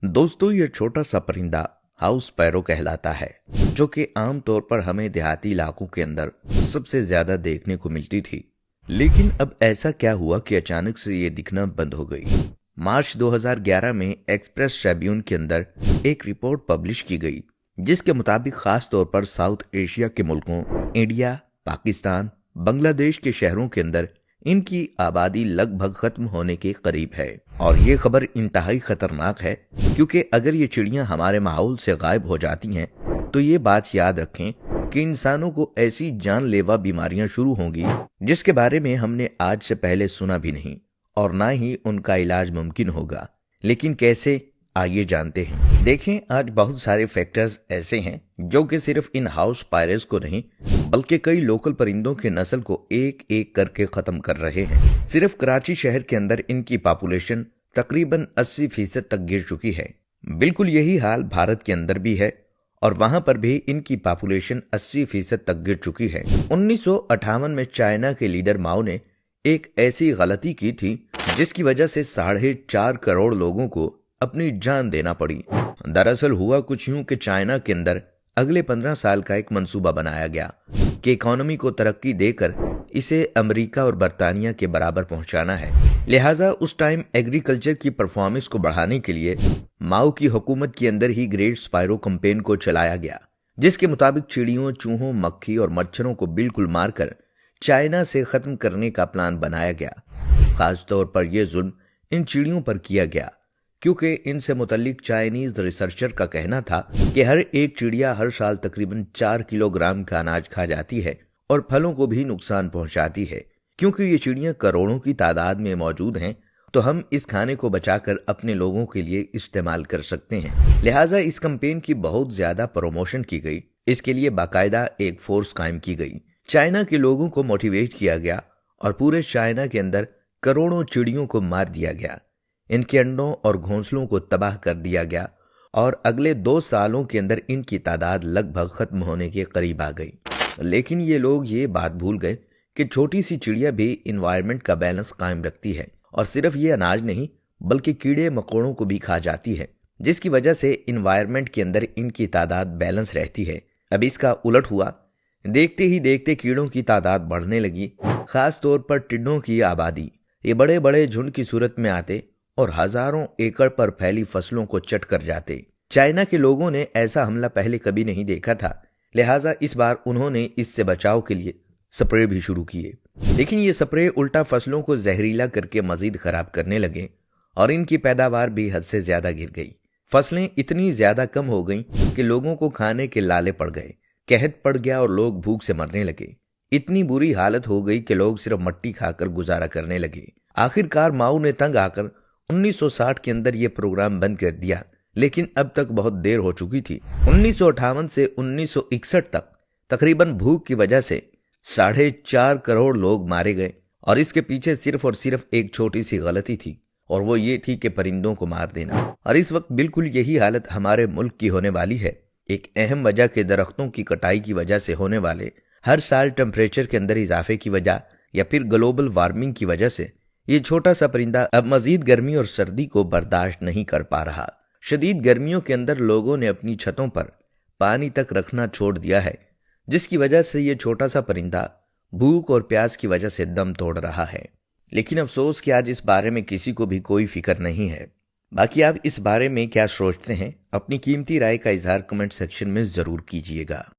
दोस्तों, ये छोटा सा परिंदा हाउस स्पैरो कहलाता है, जो कि आम तौर पर हमें देहाती इलाकों के अंदर सबसे ज्यादा देखने को मिलती थी। लेकिन अब ऐसा क्या हुआ कि अचानक से ये दिखना बंद हो गई। मार्च 2011 में एक्सप्रेस ट्रिब्यून के अंदर एक रिपोर्ट पब्लिश की गई, जिसके मुताबिक खास तौर पर साउथ एशिया के मुल्कों इंडिया, पाकिस्तान, बांग्लादेश के शहरों के अंदर इनकी आबादी लगभग खत्म होने के करीब है। और ये खबर इंतहाई खतरनाक है, क्योंकि अगर ये चिड़ियां हमारे माहौल से गायब हो जाती हैं तो ये बात याद रखें कि इंसानों को ऐसी जानलेवा बीमारियां शुरू होंगी जिसके बारे में हमने आज से पहले सुना भी नहीं, और ना ही उनका इलाज मुमकिन होगा। लेकिन कैसे, आइए जानते हैं। देखें, आज बहुत सारे फैक्टर्स ऐसे हैं जो कि सिर्फ इन हाउस स्पाइरस को नहीं बल्कि कई लोकल परिंदों के नस्ल को एक एक करके खत्म कर रहे हैं। सिर्फ कराची शहर के अंदर इनकी पॉपुलेशन तकरीबन 80% तक गिर चुकी है। बिल्कुल यही हाल भारत के अंदर भी है, और वहां पर भी इनकी पॉपुलेशन 80% तक गिर चुकी है। 1958 में चाइना के लीडर माओ ने एक ऐसी गलती की थी जिसकी वजह से 4.5 करोड़ लोगों को अपनी जान देना पड़ी। दरअसल हुआ कुछ यूं कि चाइना के अंदर अगले 15 साल का एक मंसूबा बनाया गया कि इकोनॉमी को तरक्की देकर इसे अमेरिका और बरतानिया के बराबर पहुंचाना है। लिहाजा उस टाइम एग्रीकल्चर की परफॉर्मेंस को बढ़ाने के लिए माओ की हुकूमत के अंदर ही ग्रेट स्पाइरो कैंपेन को चलाया गया, जिसके मुताबिक चिड़ियों, चूहों, मक्खी और मच्छरों को बिल्कुल मारकर चाइना से खत्म करने का प्लान बनाया गया। खास तौर पर यह जुल्म इन चिड़ियों पर किया गया, क्योंकि इनसे मुतल्लिक चाइनीज रिसर्चर का कहना था कि हर एक चिड़िया हर साल तकरीबन 4 किलोग्राम का अनाज खा जाती है और फलों को भी नुकसान पहुंचाती है। क्योंकि ये चिड़ियां करोड़ों की तादाद में मौजूद हैं, तो हम इस खाने को बचाकर अपने लोगों के लिए इस्तेमाल कर सकते हैं। लिहाजा इस कैंपेन की बहुत ज्यादा प्रमोशन की गई। इसके लिए बाकायदा एक फोर्स कायम की गई। चाइना के लोगों को मोटिवेट किया गया और पूरे चाइना के अंदर करोड़ों चिड़ियों को मार दिया गया। इनके अंडों और घोंसलों को तबाह कर दिया गया, और अगले 2 सालों के अंदर इनकी तादाद लगभग खत्म होने के करीब आ गई। लेकिन ये लोग ये बात भूल गए कि छोटी सी चिड़िया भी इन्वायरमेंट का बैलेंस कायम रखती है, और सिर्फ ये अनाज नहीं बल्कि कीड़े मकोड़ों को भी खा जाती है, जिसकी वजह से इन्वायरमेंट के अंदर इनकी तादाद बैलेंस रहती है। अब इसका उलट हुआ। देखते ही देखते कीड़ों की तादाद बढ़ने लगी। खास तौर पर टिड्डों की आबादी ये बड़े बड़े झुंड की सूरत में आते और हजारों एकड़ पर फैली फसलों को चट कर जाते। चाइना के लोगों ने ऐसा हमला पहले कभी नहीं देखा था, लिहाजा इस बार उन्होंने इससे बचाव के लिए स्प्रे भी शुरू किए। लेकिन ये स्प्रे उल्टा फसलों को जहरीला करके मजीद खराब करने लगे, और इनकी पैदावार भी हद से ज्यादा गिर गई। फसलें इतनी ज्यादा कम हो गईं कि लोगों को खाने के लाले पड़ गए, कहत पड़ गया और लोग भूख से मरने लगे। इतनी बुरी हालत हो गई कि लोग सिर्फ मट्टी खाकर गुजारा करने लगे। आखिरकार माओ ने तंग आकर 1960 के अंदर यह प्रोग्राम बंद कर दिया, लेकिन अब तक बहुत देर हो चुकी थी। 1958 से 1961 तक तकरीबन भूख की वजह से 4.5 करोड़ लोग मारे गए, और इसके पीछे सिर्फ और सिर्फ एक छोटी सी गलती थी, और वो ये थी कि परिंदों को मार देना। और इस वक्त बिल्कुल यही हालत हमारे मुल्क की होने वाली है। एक अहम वजह के दरख्तों की कटाई की वजह से होने वाले हर साल टेम्परेचर के अंदर इजाफे की वजह, या फिर ग्लोबल वार्मिंग की वजह से ये छोटा सा परिंदा अब मजीद गर्मी और सर्दी को बर्दाश्त नहीं कर पा रहा। शदीद गर्मियों के अंदर लोगों ने अपनी छतों पर पानी तक रखना छोड़ दिया है, जिसकी वजह से ये छोटा सा परिंदा भूख और प्यास की वजह से दम तोड़ रहा है। लेकिन अफसोस कि आज इस बारे में किसी को भी कोई फिक्र नहीं है। बाकी आप इस बारे में क्या सोचते हैं, अपनी कीमती राय का इजहार कमेंट सेक्शन में जरूर कीजिएगा।